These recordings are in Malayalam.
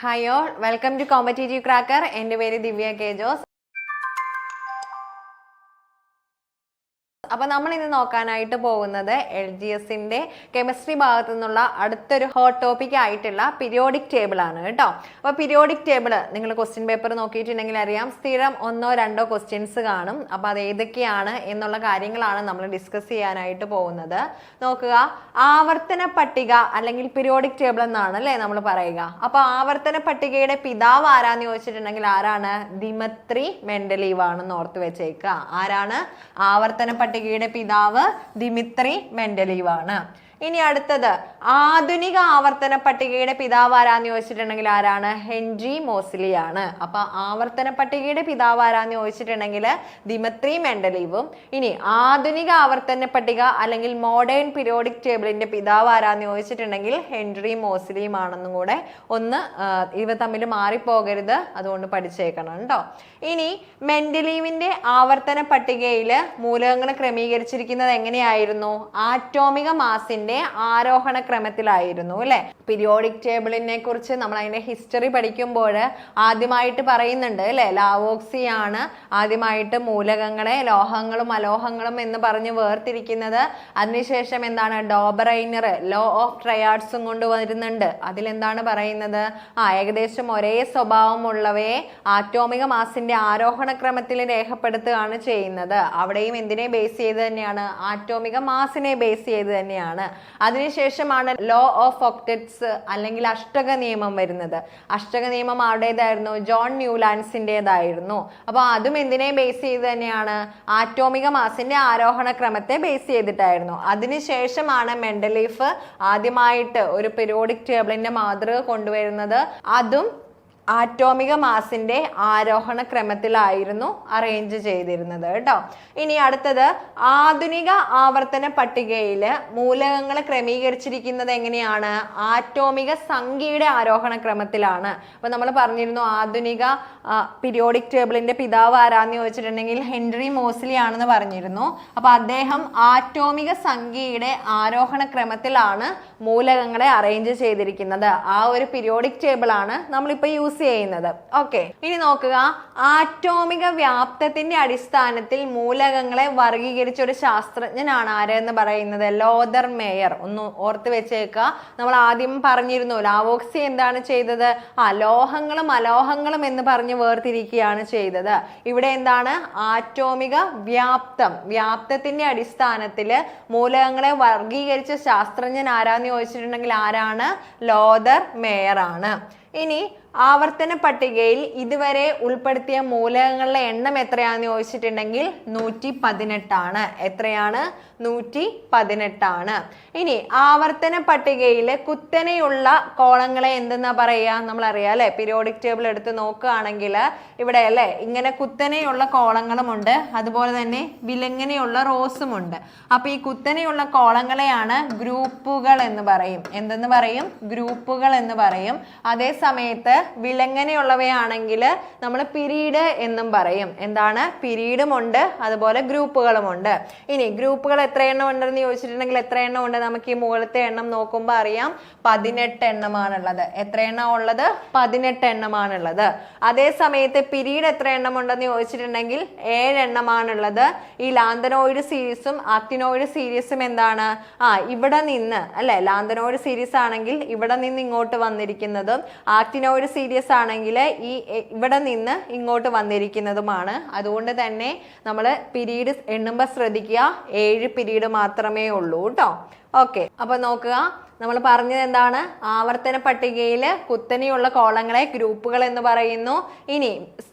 Hi all, welcome to Competitive Cracker. എൻ്റെ പേര് ദിവ്യ കെ ജോസ്. അപ്പോൾ നമ്മൾ ഇന്ന് നോക്കാനായിട്ട് പോകുന്നത് LGSന്റെ കെമിസ്ട്രി ഭാഗത്തു നിന്നുള്ള അടുത്തൊരു ഹോട്ട് ടോപ്പിക് ആയിട്ടുള്ള പീരിയോഡിക് ടേബിൾ ആണ് കേട്ടോ. അപ്പോൾ പീരിയോഡിക് ടേബിൾ നിങ്ങൾ ക്വസ്റ്റ്യൻ പേപ്പർ നോക്കിയിട്ടുണ്ടെങ്കിൽ അറിയാം, സ്ഥിരം ഒന്നോ രണ്ടോ ക്വസ്റ്റ്യൻസ് കാണും. അപ്പോൾ അത് ഏതൊക്കെയാണ് എന്നുള്ള കാര്യങ്ങളാണ് നമ്മൾ ഡിസ്കസ് ചെയ്യാനായിട്ട് പോകുന്നത്. നോക്കുക, ആവർത്തന പട്ടിക അല്ലെങ്കിൽ പീരിയോഡിക് ടേബിൾ എന്നാണ് അല്ലേ നമ്മൾ പറയുക. അപ്പോൾ ആവർത്തന പട്ടികയുടെ പിതാവ് ആരാന്ന് ചോദിച്ചിട്ടുണ്ടെങ്കിൽ ആരാണ്? ദിമിത്രി മെൻഡലീവ് ആണെന്ന് ഓർത്ത് വെച്ചേക്കുക. ആരാണ് ആവർത്തന പട്ടികയുടെ പിതാവ്? ദിമിത്രി മെൻഡലീവ് ആണ്. ഇനി അടുത്തത്, ആധുനിക ആവർത്തന പട്ടികയുടെ പിതാവ് ആരാന്ന് ചോദിച്ചിട്ടുണ്ടെങ്കിൽ ആരാണ്? ഹെൻറി മോസ്ലി ആണ്. അപ്പൊ ആവർത്തന പട്ടികയുടെ പിതാവ് ആരാന്ന് ചോദിച്ചിട്ടുണ്ടെങ്കിൽ ദിമിത്രി മെൻഡലീവും. ഇനി ആധുനിക ആവർത്തന പട്ടിക അല്ലെങ്കിൽ മോഡേൺ പീരിയോഡിക് ടേബിളിന്റെ പിതാവ് ആരാന്ന് ചോദിച്ചിട്ടുണ്ടെങ്കിൽ ഹെൻറി മോസ്ലിയും ആണെന്നും കൂടെ ഒന്ന് ഇവ തമ്മിൽ മാറിപ്പോകരുത്, അതുകൊണ്ട് പഠിച്ചേക്കണം കേട്ടോ. ഇനി മെൻഡലീവിന്റെ ആവർത്തന പട്ടികയിൽ മൂലകങ്ങൾ ക്രമീകരിച്ചിരിക്കുന്നത് എങ്ങനെയായിരുന്നു? ആറ്റോമിക മാസിന്റെ ആരോഹണ ക്രമത്തിലായിരുന്നു അല്ലെ. പീരിയോഡിക് ടേബിളിനെ കുറിച്ച് നമ്മൾ അതിന്റെ ഹിസ്റ്ററി പഠിക്കുമ്പോൾ ആദ്യമായിട്ട് പറയുന്നുണ്ട് അല്ലെ, ലാവോക്സി ആണ് ആദ്യമായിട്ട് മൂലകങ്ങളെ ലോഹങ്ങളും അലോഹങ്ങളും എന്ന് പറഞ്ഞ് വേർതിരിക്കുന്നത്. അതിനുശേഷം എന്താണ്? ഡോബറൈനർ ലോ ഓഫ് ട്രയാഡ്സും കൊണ്ടുവരുന്നുണ്ട്. അതിലെന്താണ് പറയുന്നത്? ഏകദേശം ഒരേ സ്വഭാവമുള്ളവയെ ആറ്റോമിക മാസിന്റെ ആരോഹണ ക്രമത്തിൽ രേഖപ്പെടുത്തുകയാണ് ചെയ്യുന്നത്. അവിടെയും എന്തിനെ ബേസ് ചെയ്ത് തന്നെയാണ്? ആറ്റോമിക മാസിനെ ബേസ് ചെയ്ത് തന്നെയാണ്. അതിനുശേഷമാണ് ലോ ഓഫ് ഒക്ടറ്റ്സ് അല്ലെങ്കിൽ അഷ്ടക നിയമം വരുന്നത്. അഷ്ടക നിയമം ആരുടേതായിരുന്നു? ജോൺ ന്യൂലാൻഡ്സിൻ്റെതായിരുന്നു. അപ്പോൾ അതും എന്തിനെ ബേസ് ചെയ്ത് തന്നെയാണ്? ആറ്റോമിക മാസിന്റെ ആരോഹണ ക്രമത്തെ ബേസ് ചെയ്തിട്ടായിരുന്നു. അതിനുശേഷമാണ് മെൻഡലീഫ് ആദ്യമായിട്ട് ഒരു പീരിയോഡിക് ടേബിളിന്റെ മാതൃക കൊണ്ടുവരുന്നത്. അതും ആറ്റോമിക മാസിന്റെ ആരോഹണ ക്രമത്തിലായിരുന്നു അറേഞ്ച് ചെയ്തിരുന്നത് കേട്ടോ. ഇനി അടുത്തത്, ആധുനിക ആവർത്തന പട്ടികയിൽ മൂലകങ്ങൾ ക്രമീകരിച്ചിരിക്കുന്നത് എങ്ങനെയാണ്? ആറ്റോമിക സംഖ്യയുടെ ആരോഹണ ക്രമത്തിലാണ്. അപ്പൊ നമ്മൾ പറഞ്ഞിരുന്നു ആധുനിക പീരിയോഡിക് ടേബിളിന്റെ പിതാവ് ആരാന്ന് ചോദിച്ചിട്ടുണ്ടെങ്കിൽ ഹെൻറി മോസ്ലി ആണെന്ന് പറഞ്ഞിരുന്നു. അപ്പൊ അദ്ദേഹം ആറ്റോമിക സംഖ്യയുടെ ആരോഹണ ക്രമത്തിലാണ് മൂലകങ്ങളെ അറേഞ്ച് ചെയ്തിരിക്കുന്നത്. ആ ഒരു പീരിയോഡിക് ടേബിൾ ആണ് നമ്മളിപ്പോ യൂസ് ചെയ്യുന്നത്. ഓക്കെ, ഇനി നോക്കുക, ആറ്റോമിക വ്യാപ്തത്തിന്റെ അടിസ്ഥാനത്തിൽ മൂലകങ്ങളെ വർഗീകരിച്ച ഒരു ശാസ്ത്രജ്ഞനാണ് ആരെന്ന് പറയുന്നത്? Lothar mayor. ഒന്ന് ഓർത്ത് വെച്ചേക്കുക. നമ്മൾ ആദ്യം പറഞ്ഞിരുന്നു ലാവോക്സി എന്താണ് ചെയ്തത്? ലോഹങ്ങളും അലോഹങ്ങളും എന്ന് പറഞ്ഞ് വേർതിരിക്കുകയാണ് ചെയ്തത്. ഇവിടെ എന്താണ്? ആറ്റോമിക വ്യാപ്തത്തിന്റെ അടിസ്ഥാനത്തിൽ മൂലകങ്ങളെ വർഗീകരിച്ച ശാസ്ത്രജ്ഞൻ ആരാന്ന് ചോദിച്ചിട്ടുണ്ടെങ്കിൽ ആരാണ്? ലോതർ മേയർ ആണ്. ഇനി ആവർത്തന പട്ടികയിൽ ഇതുവരെ ഉൾപ്പെടുത്തിയ മൂലകങ്ങളുടെ എണ്ണം എത്രയാണെന്ന് ചോദിച്ചിട്ടുണ്ടെങ്കിൽ 118 ആണ്. എത്രയാണ്? 118 ആണ്. ഇനി ആവർത്തന പട്ടികയിൽ കുത്തനെയുള്ള കോളങ്ങളെ എന്തെന്നാ പറയുക? നമ്മൾ അറിയാം അല്ലെ, പീരിയോഡിക് ടേബിൾ എടുത്ത് നോക്കുകയാണെങ്കിൽ ഇവിടെ അല്ലെ ഇങ്ങനെ കുത്തനെയുള്ള കോളങ്ങളുമുണ്ട്, അതുപോലെ തന്നെ വിലങ്ങനെയുള്ള റോസും ഉണ്ട്. അപ്പൊ ഈ കുത്തനെയുള്ള കോളങ്ങളെയാണ് ഗ്രൂപ്പുകൾ എന്ന് പറയും. എന്തെന്ന് പറയും? ഗ്രൂപ്പുകൾ എന്ന് പറയും. അതേ സമയത്ത് വിലങ്ങനെയുള്ളവയാണെങ്കിൽ നമ്മൾ പിരീഡ് എന്നും പറയും. എന്താണ്? പിരീഡും ഉണ്ട്, അതുപോലെ ഗ്രൂപ്പുകളും ഉണ്ട്. ഇനി ഗ്രൂപ്പുകൾ എത്ര എണ്ണം ഉണ്ടെന്ന് ചോദിച്ചിട്ടുണ്ടെങ്കിൽ എത്ര എണ്ണം ഉണ്ട്? നമുക്ക് ഈ മുകളിലത്തെ എണ്ണം നോക്കുമ്പോൾ അറിയാം, 18 എണ്ണമാണുള്ളത്. എത്ര എണ്ണം ഉള്ളത്? 18 എണ്ണമാണുള്ളത്. അതേ സമയത്ത് പിരീഡ് എത്ര എണ്ണം ഉണ്ടെന്ന് ചോദിച്ചിട്ടുണ്ടെങ്കിൽ 7 എണ്ണമാണുള്ളത്. ഈ ലാന്തനോയിഡ് സീരീസും ആക്ടിനോയിഡ് സീരീസും എന്താണ്? ഇവിടെ നിന്ന് അല്ലെ, ലാന്തനോയിഡ് സീരീസ് ആണെങ്കിൽ ഇവിടെ നിന്ന് ഇങ്ങോട്ട് വന്നിരിക്കുന്നതും ആക്ടിനോയിഡ് സീരീസ് ആണെങ്കിൽ ഈ ഇവിടെ നിന്ന് ഇങ്ങോട്ട് വന്നിരിക്കുന്നതുമാണ്. അതുകൊണ്ട് തന്നെ നമ്മൾ പീരീഡ് എണ്ണുമ്പോൾ ശ്രദ്ധിക്കുക, 7 പീരീഡ് മാത്രമേ ഉള്ളൂ കേട്ടോ. ഓക്കെ, അപ്പൊ നോക്കുക, നമ്മൾ പറഞ്ഞത് എന്താണ്? ആവർത്തന പട്ടികയിൽ കുത്തനെയുള്ള കോളങ്ങളെ ഗ്രൂപ്പുകൾ എന്ന് പറയുന്നു. ഇനി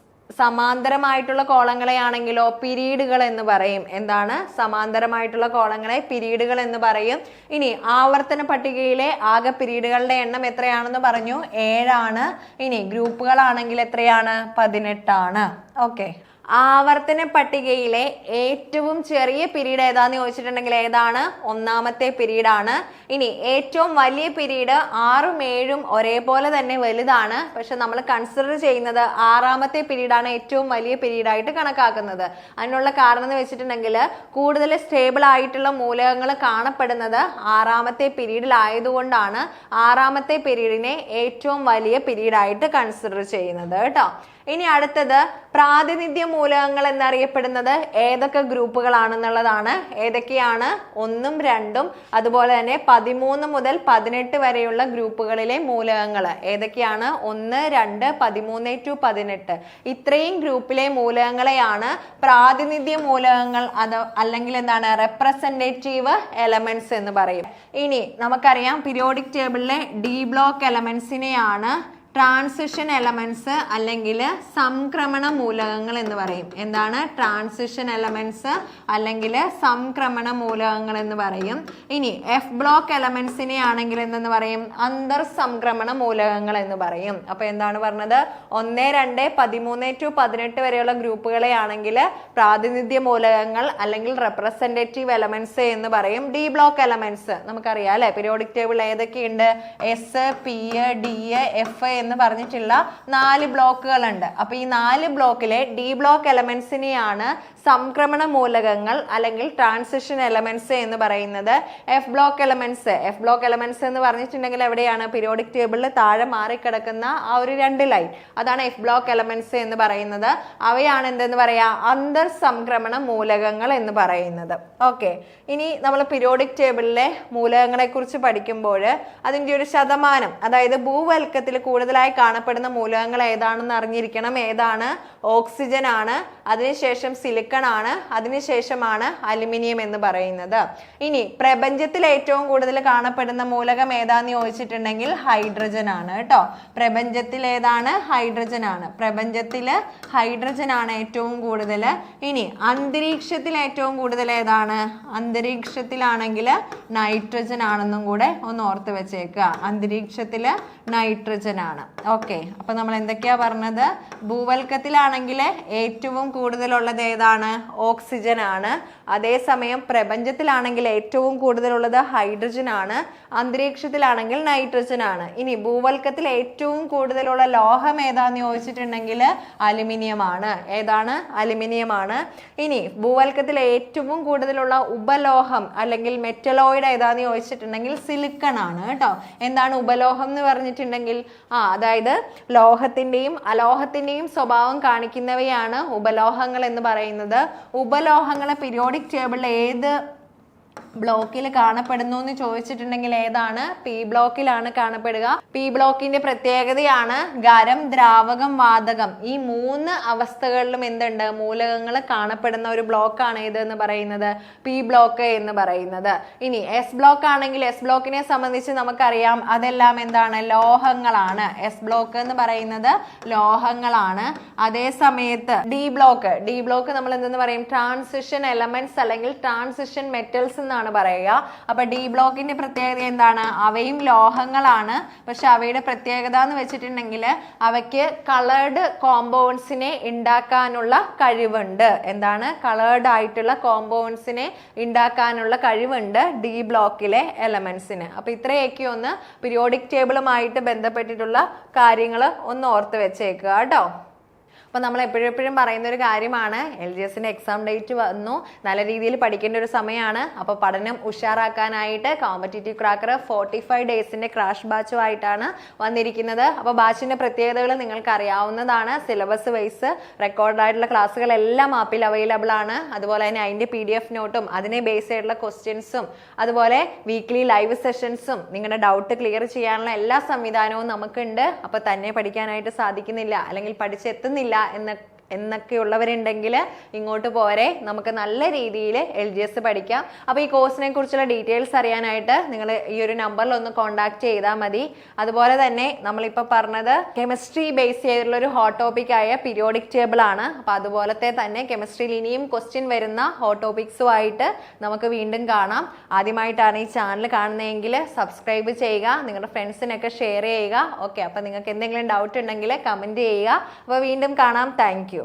സമാന്തരമായിട്ടുള്ള കോളങ്ങളെ ആണെങ്കിലോ പിരീഡുകൾ എന്ന് പറയും. എന്താണ്? സമാന്തരമായിട്ടുള്ള കോളങ്ങളെ പിരീഡുകൾ എന്ന് പറയും. ഇനി ആവർത്തന പട്ടികയിലെ ആകെ പിരീഡുകളുടെ എണ്ണം എത്രയാണെന്ന് പറഞ്ഞു? 7 ആണ്. ഇനി ഗ്രൂപ്പുകളാണെങ്കിൽ എത്രയാണ്? 18 ആണ്. ഓക്കെ, ആവർത്തന പട്ടികയിലെ ഏറ്റവും ചെറിയ പീരീഡ് ഏതാന്ന് ചോദിച്ചിട്ടുണ്ടെങ്കിൽ ഏതാണ്? ഒന്നാമത്തെ പീരീഡ് ആണ്. ഇനി ഏറ്റവും വലിയ പീരീഡ് 6ഉം 7ഉം ഒരേപോലെ തന്നെ വലുതാണ്. പക്ഷെ നമ്മൾ കൺസിഡർ ചെയ്യുന്നത് 6ാമത്തെ പീരീഡ് ആണ് ഏറ്റവും വലിയ പീരീഡ് ആയിട്ട് കണക്കാക്കുന്നത്. അതിനുള്ള കാരണം എന്ന് വെച്ചിട്ടുണ്ടെങ്കിൽ കൂടുതൽ സ്റ്റേബിൾ ആയിട്ടുള്ള മൂലകങ്ങൾ കാണപ്പെടുന്നത് 6ാമത്തെ പീരീഡിലായതുകൊണ്ടാണ് 6ാമത്തെ പീരീഡിനെ ഏറ്റവും വലിയ പീരീഡ് ആയിട്ട് കൺസിഡർ ചെയ്യുന്നത് കേട്ടോ. ഇനി അടുത്തത് പ്രാതിനിധ്യ മൂലകങ്ങൾ എന്നറിയപ്പെടുന്നത് ഏതൊക്കെ ഗ്രൂപ്പുകളാണെന്നുള്ളതാണ്. ഏതൊക്കെയാണ്? 1ഉം 2ഉം അതുപോലെ തന്നെ 13 മുതൽ 18 വരെയുള്ള ഗ്രൂപ്പുകളിലെ മൂലകങ്ങൾ ഏതൊക്കെയാണ്? 1, 2, 13 to 18 ഇത്രയും ഗ്രൂപ്പിലെ മൂലകങ്ങളെയാണ് പ്രാതിനിധ്യ മൂലകങ്ങൾ അല്ലെങ്കിൽ എന്താണ് റെപ്രസെന്റേറ്റീവ് എലമെന്റ്സ് എന്ന് പറയും. ഇനി നമുക്കറിയാം പീരിയോഡിക് ടേബിളിലെ ഡി ബ്ലോക്ക് എലമെന്റ്സിനെയാണ് ട്രാൻസിഷൻ എലമെന്റ്സ് അല്ലെങ്കിൽ സംക്രമണ മൂലകങ്ങൾ എന്ന് പറയും. എന്താണ്? ട്രാൻസിഷൻ എലമെന്റ്സ് അല്ലെങ്കിൽ സംക്രമണ മൂലകങ്ങൾ എന്ന് പറയും. ഇനി എഫ് ബ്ലോക്ക് എലമെന്റ്സിനെ ആണെങ്കിൽ എന്തെന്ന് പറയും? അന്തർ സംക്രമണ മൂലകങ്ങൾ എന്ന് പറയും. അപ്പൊ എന്താണ് പറഞ്ഞത്? 1, 2, 13 to 18 വരെയുള്ള ഗ്രൂപ്പുകളെ ആണെങ്കിൽ പ്രാതിനിധ്യ മൂലകങ്ങൾ അല്ലെങ്കിൽ റെപ്രസെന്റേറ്റീവ് എലമെന്റ്സ് എന്ന് പറയും. ഡി ബ്ലോക്ക് എലമെന്റ്സ് നമുക്കറിയാം അല്ലെ, പീരിയോഡിക് ടേബിൾ ഏതൊക്കെയുണ്ട്? എസ്, പി, ഡി, എഫ് എന്ന് പറഞ്ഞിട്ടുള്ള 4 ബ്ലോക്കുകളുണ്ട്. അപ്പൊ ഈ 4 ബ്ലോക്കിലെ ഡി ബ്ലോക്ക് എലമെന്റ്സിനെയാണ് സംക്രമണ മൂലകങ്ങൾ അല്ലെങ്കിൽ ട്രാൻസിഷൻ എലമെന്റ്സ് എന്ന് പറയുന്നത്. എഫ് ബ്ലോക്ക് എലമെന്റ്സ് എന്ന് പറഞ്ഞിട്ടുണ്ടെങ്കിൽ എവിടെയാണ്? പീരിയോഡിക് ടേബിളിൽ താഴെ മാറിക്കിടക്കുന്ന ആ ഒരു 2 ലൈൻ, അതാണ് എഫ് ബ്ലോക്ക് എലമെന്റ്സ് എന്ന് പറയുന്നത്. അവയാണ് എന്തെന്ന് പറയാ? അന്തർ സംക്രമണ മൂലകങ്ങൾ എന്ന് പറയുന്നത്. ഓക്കെ, ഇനി നമ്മൾ പീരിയോഡിക് ടേബിളിലെ മൂലകങ്ങളെ കുറിച്ച് പഠിക്കുമ്പോൾ അതിൻ്റെ ഒരു ശതമാനം, അതായത് ഭൂവൽക്കത്തിൽ കൂടുതലായി കാണപ്പെടുന്ന മൂലകങ്ങൾ ഏതാണെന്ന് അറിഞ്ഞിരിക്കണം. ഏതാണ്? ഓക്സിജൻ ആണ്, അതിനുശേഷം സിലിക്കൺ ആണ്, അതിനുശേഷമാണ് അലുമിനിയം എന്ന് പറയുന്നത്. ഇനി പ്രപഞ്ചത്തിൽ ഏറ്റവും കൂടുതൽ കാണപ്പെടുന്ന മൂലകം ഏതാന്ന് ചോദിച്ചിട്ടുണ്ടെങ്കിൽ ഹൈഡ്രജൻ ആണ് കേട്ടോ. പ്രപഞ്ചത്തിൽ ഏതാണ്? ഹൈഡ്രജൻ ആണ്. പ്രപഞ്ചത്തില് ഹൈഡ്രജൻ ആണ് ഏറ്റവും കൂടുതൽ. ഇനി അന്തരീക്ഷത്തിൽ ഏറ്റവും കൂടുതൽ ഏതാണ്? അന്തരീക്ഷത്തിലാണെങ്കിൽ നൈട്രജൻ ആണെന്നും കൂടെ ഒന്ന് ഓർത്ത് വെച്ചേക്കുക. അന്തരീക്ഷത്തില് നൈട്രജൻ ആണ്. ഓക്കെ, അപ്പൊ നമ്മൾ എന്തൊക്കെയാ പറഞ്ഞത്? ഭൂവൽക്കത്തിലാണെങ്കിൽ ഏറ്റവും കൂടുതലുള്ളത് ഏതാണ്? ഓക്സിജൻ ആണ്. അതേസമയം പ്രപഞ്ചത്തിലാണെങ്കിൽ ഏറ്റവും കൂടുതലുള്ളത് ഹൈഡ്രജൻ ആണ്. അന്തരീക്ഷത്തിലാണെങ്കിൽ നൈട്രജൻ ആണ്. ഇനി ഭൂവൽക്കത്തിൽ ഏറ്റവും കൂടുതലുള്ള ലോഹം ഏതാന്ന് ചോദിച്ചിട്ടുണ്ടെങ്കിൽ അലുമിനിയം ആണ്. ഏതാണ്? അലുമിനിയം ആണ്. ഇനി ഭൂവൽക്കത്തിൽ ഏറ്റവും കൂടുതലുള്ള ഉപലോഹം അല്ലെങ്കിൽ മെറ്റലോയിഡ് ഏതാന്ന് ചോദിച്ചിട്ടുണ്ടെങ്കിൽ സിലിക്കൺ ആണ് കേട്ടോ. എന്താണ് ഉപലോഹം എന്ന് പറഞ്ഞിട്ടുണ്ടെങ്കിൽ അതായത് ലോഹത്തിന്റെയും അലോഹത്തിന്റെയും സ്വഭാവം കാണിക്കുന്നവയാണ് ഉപലോഹങ്ങൾ എന്ന് പറയുന്നത്. ഉപലോഹങ്ങളെ പീരിയോഡിക് ടേബിളിൽ ഏത് ബ്ലോക്കിൽ കാണപ്പെടുന്നു എന്ന് ചോദിച്ചിട്ടുണ്ടെങ്കിൽ ഏതാണ്? പി ബ്ലോക്കിലാണ് കാണപ്പെടുക. പി ബ്ലോക്കിന്റെ പ്രത്യേകതയാണ് ഖരം, ദ്രാവകം, വാതകം ഈ 3 അവസ്ഥകളിലും എന്തുണ്ട്? മൂലകങ്ങൾ കാണപ്പെടുന്ന ഒരു ബ്ലോക്കാണ് ഏത് എന്ന് പറയുന്നത്? പി ബ്ലോക്ക് എന്ന് പറയുന്നത്. ഇനി എസ് ബ്ലോക്ക് ആണെങ്കിൽ എസ് ബ്ലോക്കിനെ സംബന്ധിച്ച് നമുക്കറിയാം അതെല്ലാം എന്താണ്? ലോഹങ്ങളാണ്. എസ് ബ്ലോക്ക് എന്ന് പറയുന്നത് ലോഹങ്ങളാണ്. അതേ സമയത്ത് ഡി ബ്ലോക്ക് നമ്മൾ എന്തെന്ന് പറയും? ട്രാൻസിഷൻ എലമെന്റ്സ് അല്ലെങ്കിൽ ട്രാൻസിഷൻ മെറ്റൽസ് എന്നാണ് പറയുക. അപ്പൊ ഡി ബ്ലോക്കിന്റെ പ്രത്യേകത എന്താണ്? അവയും ലോഹങ്ങളാണ്. പക്ഷെ അവയുടെ പ്രത്യേകത എന്ന് വെച്ചിട്ടുണ്ടെങ്കിൽ അവയ്ക്ക് കളേർഡ് കോമ്പൗണ്ട്സിനെ ഉണ്ടാക്കാനുള്ള കഴിവുണ്ട്. എന്താണ്? കളേർഡ് ആയിട്ടുള്ള കോമ്പൗണ്ട്സിനെ ഉണ്ടാക്കാനുള്ള കഴിവുണ്ട് ഡി ബ്ലോക്കിലെ എലമെന്റ്സിന്. അപ്പൊ ഇത്രയൊക്കെ ഒന്ന് പീരിയോഡിക് ടേബിളുമായിട്ട് ബന്ധപ്പെട്ടിട്ടുള്ള കാര്യങ്ങൾ ഒന്ന് ഓർത്ത് വെച്ചേക്കുക കേട്ടോ. അപ്പോൾ നമ്മൾ എപ്പോഴും പറയുന്ന ഒരു കാര്യമാണ്, LGSന്റെ എക്സാം ഡേറ്റ് വന്നു, നല്ല രീതിയിൽ പഠിക്കേണ്ട ഒരു സമയമാണ്. അപ്പോൾ പഠനം ഉഷാറാക്കാനായിട്ട് കോമ്പറ്റേറ്റീവ് ക്രാക്കർ 45 ഡേയ്സിൻ്റെ ക്രാഷ് ബാച്ചുമായിട്ടാണ് വന്നിരിക്കുന്നത്. അപ്പോൾ ബാച്ചിൻ്റെ പ്രത്യേകതകൾ നിങ്ങൾക്ക് അറിയാവുന്നതാണ്. സിലബസ് വൈസ് റെക്കോർഡായിട്ടുള്ള ക്ലാസ്സുകളെല്ലാം ആപ്പിൽ അവൈലബിൾ ആണ്. അതുപോലെ തന്നെ അതിൻ്റെ PDF നോട്ടും അതിനെ ബേസ് ചെയ്തിട്ടുള്ള ക്വസ്റ്റ്യൻസും അതുപോലെ വീക്ക്ലി ലൈവ് സെഷൻസും നിങ്ങളുടെ ഡൗട്ട് ക്ലിയർ ചെയ്യാനുള്ള എല്ലാ സംവിധാനവും നമുക്കുണ്ട്. അപ്പോൾ തന്നെ പഠിക്കാനായിട്ട് സാധിക്കുന്നില്ല അല്ലെങ്കിൽ പഠിച്ചെത്തുന്നില്ല എന്നൊക്കെയുള്ളവരുണ്ടെങ്കിൽ ഇങ്ങോട്ട് പോരെ, നമുക്ക് നല്ല രീതിയിൽ LGS പഠിക്കാം. അപ്പോൾ ഈ കോഴ്സിനെ കുറിച്ചുള്ള ഡീറ്റെയിൽസ് അറിയാനായിട്ട് നിങ്ങൾ ഈ ഒരു നമ്പറിൽ ഒന്ന് കോൺടാക്ട് ചെയ്താൽ മതി. അതുപോലെ തന്നെ നമ്മളിപ്പോൾ പറഞ്ഞത് കെമിസ്ട്രി ബേസ് ചെയ്തിട്ടുള്ള ഒരു ഹോട്ട് ടോപ്പിക്കായ പീരിയോഡിക് ടേബിൾ ആണ്. അപ്പോൾ അതുപോലത്തെ തന്നെ കെമിസ്ട്രിയിൽ ഇനിയും ക്വസ്റ്റ്യൻ വരുന്ന ഹോട്ട് ടോപ്പിക്സുമായിട്ട് നമുക്ക് വീണ്ടും കാണാം. ആദ്യമായിട്ടാണ് ഈ ചാനൽ കാണുന്നതെങ്കിൽ സബ്സ്ക്രൈബ് ചെയ്യുക, നിങ്ങളുടെ ഫ്രണ്ട്സിനൊക്കെ ഷെയർ ചെയ്യുക. ഓക്കെ, അപ്പോൾ നിങ്ങൾക്ക് എന്തെങ്കിലും ഡൗട്ട് ഉണ്ടെങ്കിൽ കമൻറ്റ് ചെയ്യുക. അപ്പോൾ വീണ്ടും കാണാം. Thank you.